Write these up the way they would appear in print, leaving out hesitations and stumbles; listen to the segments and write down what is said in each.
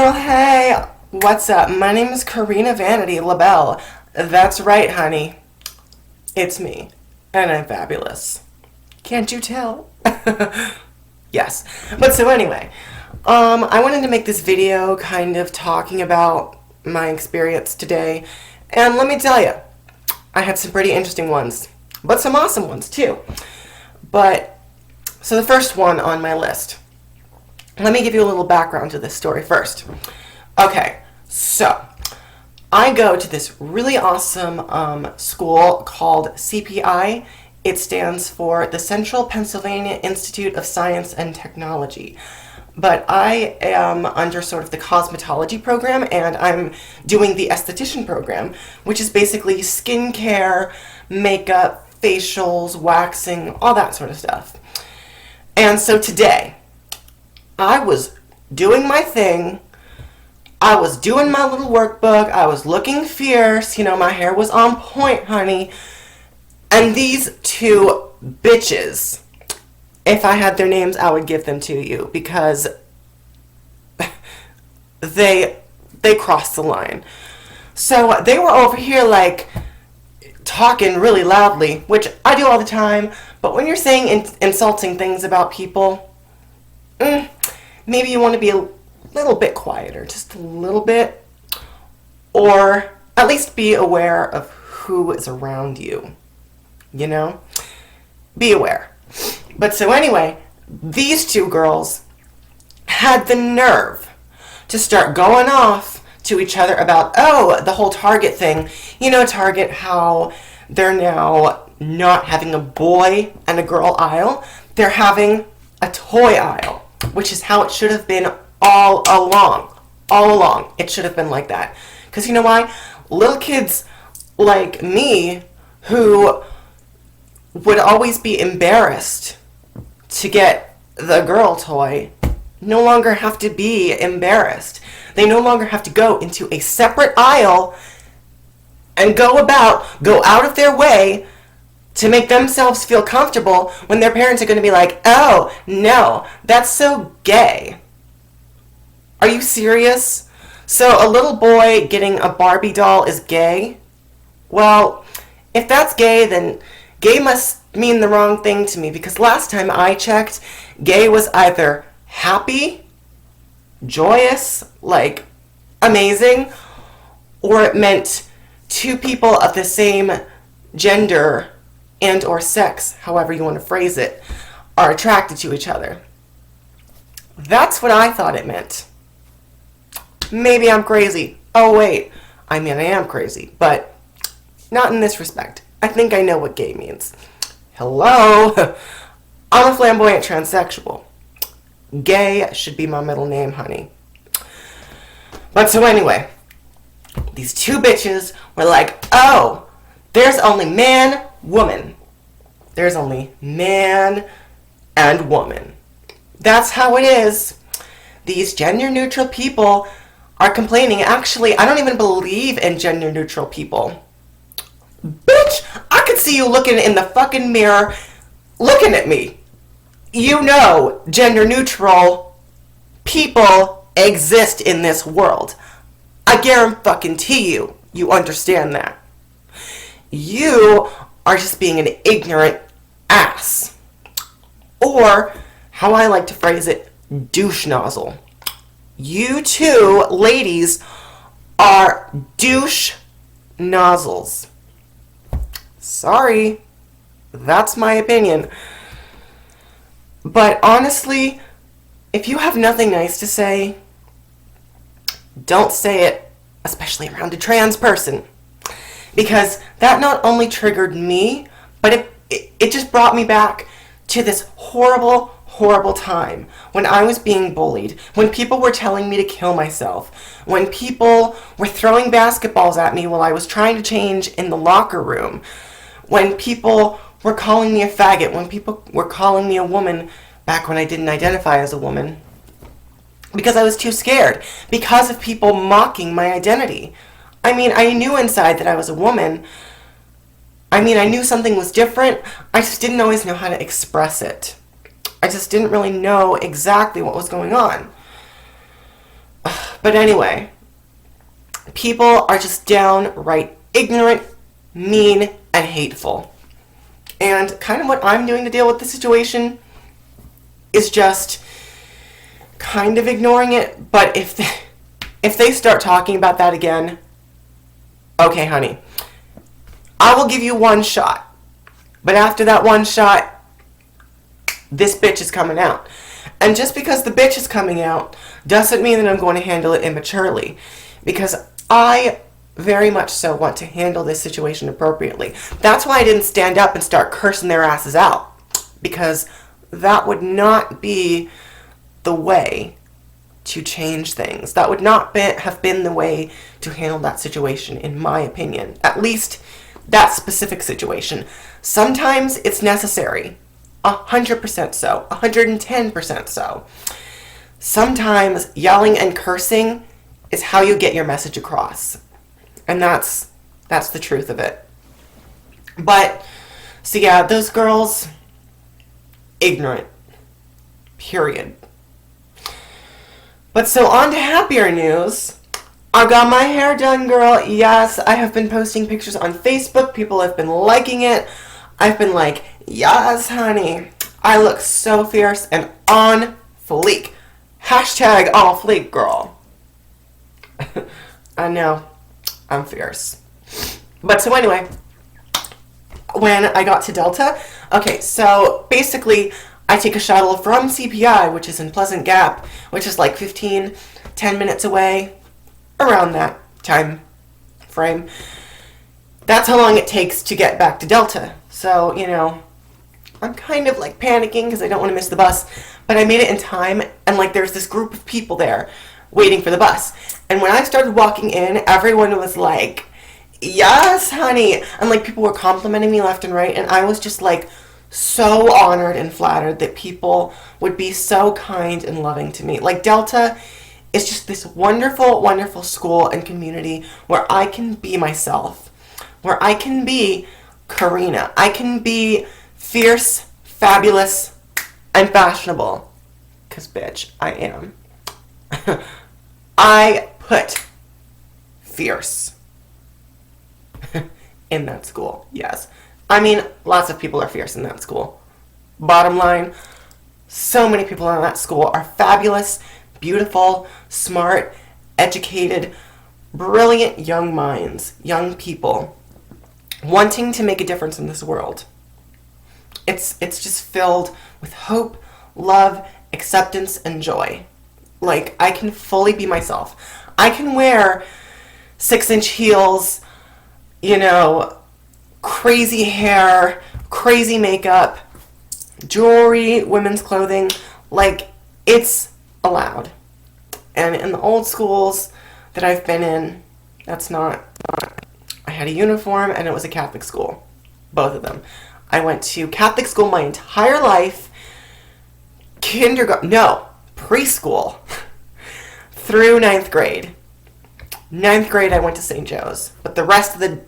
Well, hey, what's up? My name is Karina Vanity LaBelle. That's right, honey. It's me. And I'm fabulous. Can't you tell? Yes. But so anyway, I wanted to make this video kind of talking about my experience today. And let me tell you, I had some pretty interesting ones, but some awesome ones too. So the first one on my list. Let me give you a little background to this story first. Okay, so I go to this really awesome school called CPI. It stands for the Central Pennsylvania Institute of Science and Technology. But I am under sort of the cosmetology program, and I'm doing the esthetician program, which is basically skincare, makeup, facials, waxing, all that sort of stuff. And so today, I was doing my thing. I was doing my little workbook. I was looking fierce. You know, my hair was on point, honey. And these two bitches, if I had their names, I would give them to you because they crossed the line. So they were over here like talking really loudly, which I do all the time. But when you're saying insulting things about people, maybe you want to be a little bit quieter, just a little bit, or at least be aware of who is around you, you know? Be aware. But so anyway, these two girls had the nerve to start going off to each other about, the whole Target thing. You know, Target, how they're now not having a boy and a girl aisle. They're having a toy aisle, which is how it should have been all along. All along, it should have been like that. Because you know why? Little kids like me who would always be embarrassed to get the girl toy no longer have to be embarrassed. They no longer have to go into a separate aisle and go out of their way to make themselves feel comfortable when their parents are going to be like, oh, no, that's so gay. Are you serious? So a little boy getting a Barbie doll is gay? Well, if that's gay, then gay must mean the wrong thing to me, because last time I checked, gay was either happy, joyous, like amazing, or it meant two people of the same gender and or sex, however you want to phrase it, are attracted to each other. That's what I thought it meant. Maybe I'm crazy. Oh wait, I mean I am crazy, but not in this respect. I think I know what gay means. Hello? I'm a flamboyant transsexual. Gay should be my middle name, honey. But so anyway, these two bitches were like, oh, there's only man, woman. There's only man and woman. That's how it is. These gender neutral people are complaining. Actually, I don't even believe in gender neutral people. Bitch, I could see you looking in the fucking mirror, looking at me. You know gender neutral people exist in this world. I guarantee you, you understand that. You are just being an ignorant ass. Or, how I like to phrase it, douche nozzle. You two ladies are douche nozzles. Sorry, that's my opinion. But honestly, if you have nothing nice to say, don't say it, especially around a trans person. Because that not only triggered me, but it just brought me back to this horrible time when I was being bullied, when people were telling me to kill myself, when people were throwing basketballs at me while I was trying to change in the locker room, when people were calling me a faggot, when people were calling me a woman back when I didn't identify as a woman, because I was too scared, because of people mocking my identity. I mean, I knew inside that I was a woman. I mean, I knew something was different. I just didn't always know how to express it. I just didn't really know exactly what was going on. But anyway, people are just downright ignorant, mean, and hateful. And kind of what I'm doing to deal with the situation is just kind of ignoring it. But if they start talking about that again, okay, honey, I will give you one shot. But after that one shot, this bitch is coming out. And just because the bitch is coming out doesn't mean that I'm going to handle it immaturely. Because I very much so want to handle this situation appropriately. That's why I didn't stand up and start cursing their asses out. Because that would not be the way to change things. That would not have been the way to handle that situation, in my opinion. At least that specific situation. Sometimes it's necessary. 100% so. 110% so. Sometimes yelling and cursing is how you get your message across. And that's the truth of it. But, so yeah, those girls, ignorant. Period. But so on to happier news. I got my hair done, girl. Yes, I have been posting pictures on Facebook. People have been liking it. I've been like, yes, honey. I look so fierce and on fleek. Hashtag on fleek, girl. I know. I'm fierce. But so anyway, when I got to Delta, okay, so basically I take a shuttle from CPI, which is in Pleasant Gap, which is like 10 minutes away, around that time frame. That's how long it takes to get back to Delta. So, you know, I'm kind of like panicking because I don't want to miss the bus, but I made it in time, and like there's this group of people there waiting for the bus. And when I started walking in, everyone was like, yes, honey. And like people were complimenting me left and right, and I was just like so honored and flattered that people would be so kind and loving to me. Like Delta is just this wonderful, wonderful school and community where I can be myself, where I can be Karina. I can be fierce, fabulous, and fashionable. Because, bitch, I am. I put fierce in that school, yes. I mean, lots of people are fierce in that school. Bottom line, so many people in that school are fabulous, beautiful, smart, educated, brilliant young minds, young people wanting to make a difference in this world. It's just filled with hope, love, acceptance, and joy. Like, I can fully be myself. I can wear 6-inch heels, you know, crazy hair, crazy makeup, jewelry, women's clothing. Like, it's allowed. And in the old schools that I've been in, that's not. I had a uniform, and it was a Catholic school. Both of them. I went to Catholic school my entire life. Preschool. Through 9th grade. 9th grade, I went to St. Joe's. But the rest of the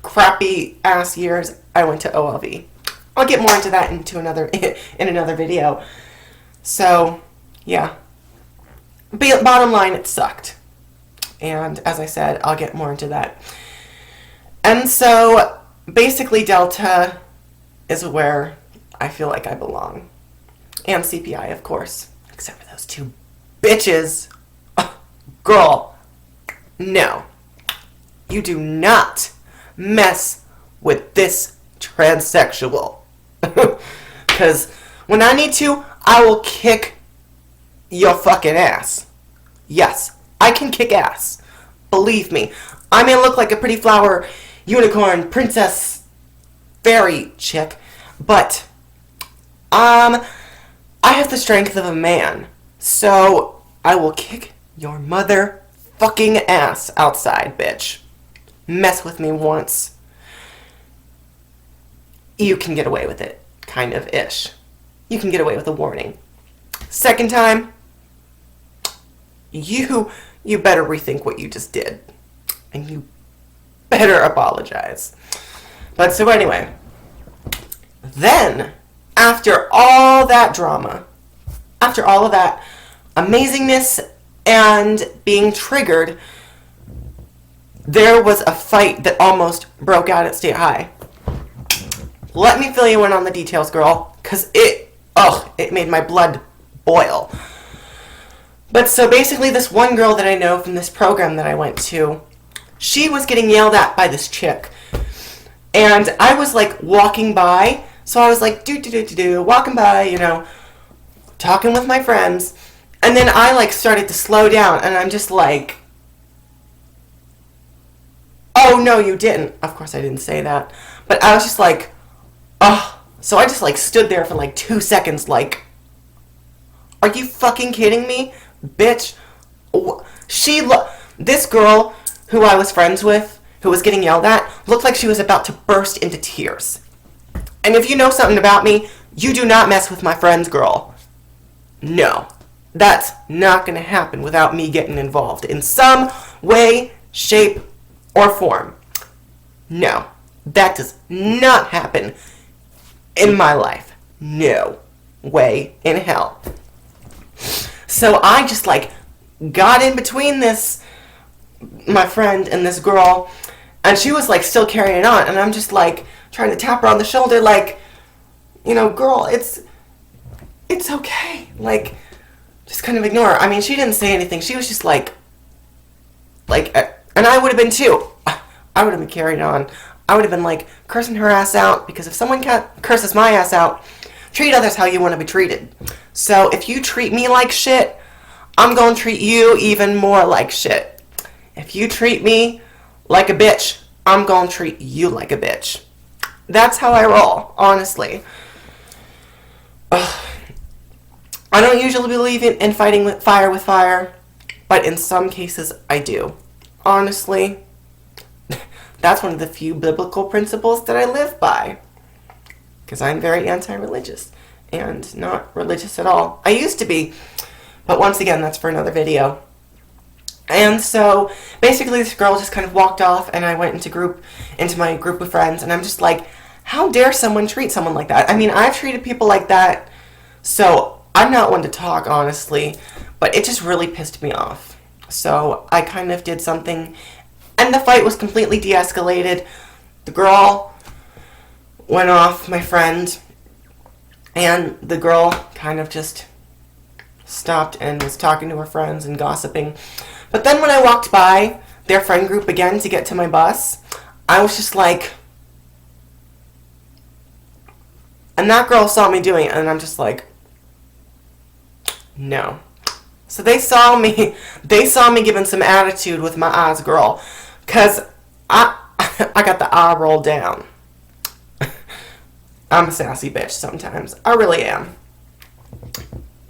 crappy ass years, I went to OLV. I'll get more into that in another video. So, yeah. Bottom line, it sucked. And as I said, I'll get more into that. And so, basically, Delta is where I feel like I belong. And CPI, of course. Except for those two bitches. Girl, no. You do not mess with this transsexual. Because when I need to, I will kick your fucking ass. Yes, I can kick ass. Believe me. I may look like a pretty flower, unicorn, princess, fairy chick, but I have the strength of a man. So I will kick your motherfucking ass outside, bitch. Mess with me once, you can get away with it. Kind of ish. You can get away with a warning. Second time, you better rethink what you just did. And you better apologize. But so anyway, then, after all that drama, after all of that amazingness and being triggered, there was a fight that almost broke out at State High. Let me fill you in on the details, girl, because it made my blood boil. But so basically this one girl that I know from this program that I went to, she was getting yelled at by this chick. And I was like walking by, so I was like walking by, you know, talking with my friends. And then I like started to slow down, and I'm just like, oh no, you didn't. Of course I didn't say that. But I was just like, oh. So I just like stood there for like 2 seconds like, are you fucking kidding me? Bitch. This girl who I was friends with, who was getting yelled at, looked like she was about to burst into tears. And if you know something about me, you do not mess with my friend's girl. No. That's not going to happen without me getting involved in some way, shape, or form. No. That does not happen in my life. No way in hell. So I just like got in between my friend and this girl, and she was like still carrying on, and I'm just like trying to tap her on the shoulder like, you know, girl, it's okay. Like, just kind of ignore her. I mean, she didn't say anything. She was just like, and I would have been too. I would have been carrying on. I would have been like cursing her ass out, because if someone curses my ass out, treat others how you want to be treated. So if you treat me like shit, I'm going to treat you even more like shit. If you treat me like a bitch, I'm going to treat you like a bitch. That's how I roll, honestly. Ugh. I don't usually believe in fighting with fire, but in some cases I do. Honestly, that's one of the few biblical principles that I live by. Because I'm very anti-religious and not religious at all. I used to be, but once again, that's for another video. And so basically this girl just kind of walked off, and I went into my group of friends, and I'm just like, how dare someone treat someone like that? I mean, I've treated people like that, so I'm not one to talk, honestly, but it just really pissed me off. So I kind of did something, and the fight was completely de-escalated. The girl went off, my friend, and the girl kind of just stopped and was talking to her friends and gossiping. But then when I walked by their friend group again to get to my bus, I was just like, and that girl saw me doing it, and I'm just like, no. So they saw me giving some attitude with my eyes, girl, because I got the eye roll down. I'm a sassy bitch sometimes. I really am.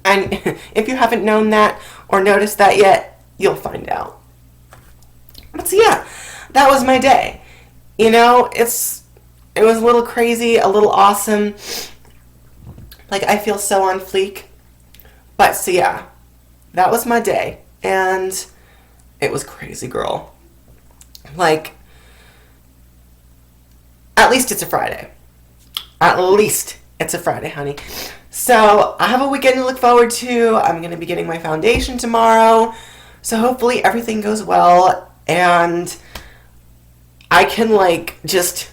And if you haven't known that or noticed that yet, you'll find out. But so yeah, that was my day. You know, it was a little crazy, a little awesome. Like, I feel so on fleek. But so yeah, that was my day. And it was crazy, girl. Like, at least it's a Friday. At least it's a Friday, honey. So I have a weekend to look forward to. I'm going to be getting my foundation tomorrow. So hopefully everything goes well, and I can like just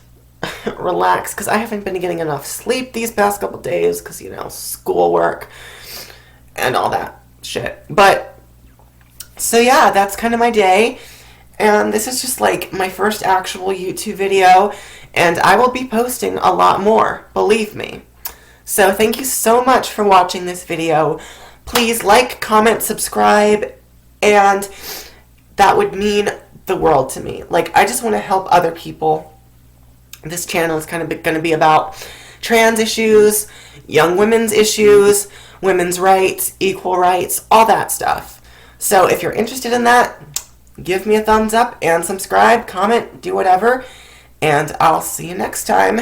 relax, because I haven't been getting enough sleep these past couple days because, you know, schoolwork and all that shit. But so yeah, that's kind of my day. And this is just like my first actual YouTube video, and I will be posting a lot more, believe me. So thank you so much for watching this video. Please like, comment, subscribe, and that would mean the world to me. Like, I just want to help other people. This channel is kind of going to be about trans issues, young women's issues, women's rights, equal rights, all that stuff. So if you're interested in that, give me a thumbs up and subscribe, comment, do whatever, and I'll see you next time.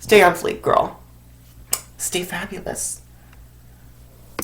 Stay on fleek, girl. Stay fabulous.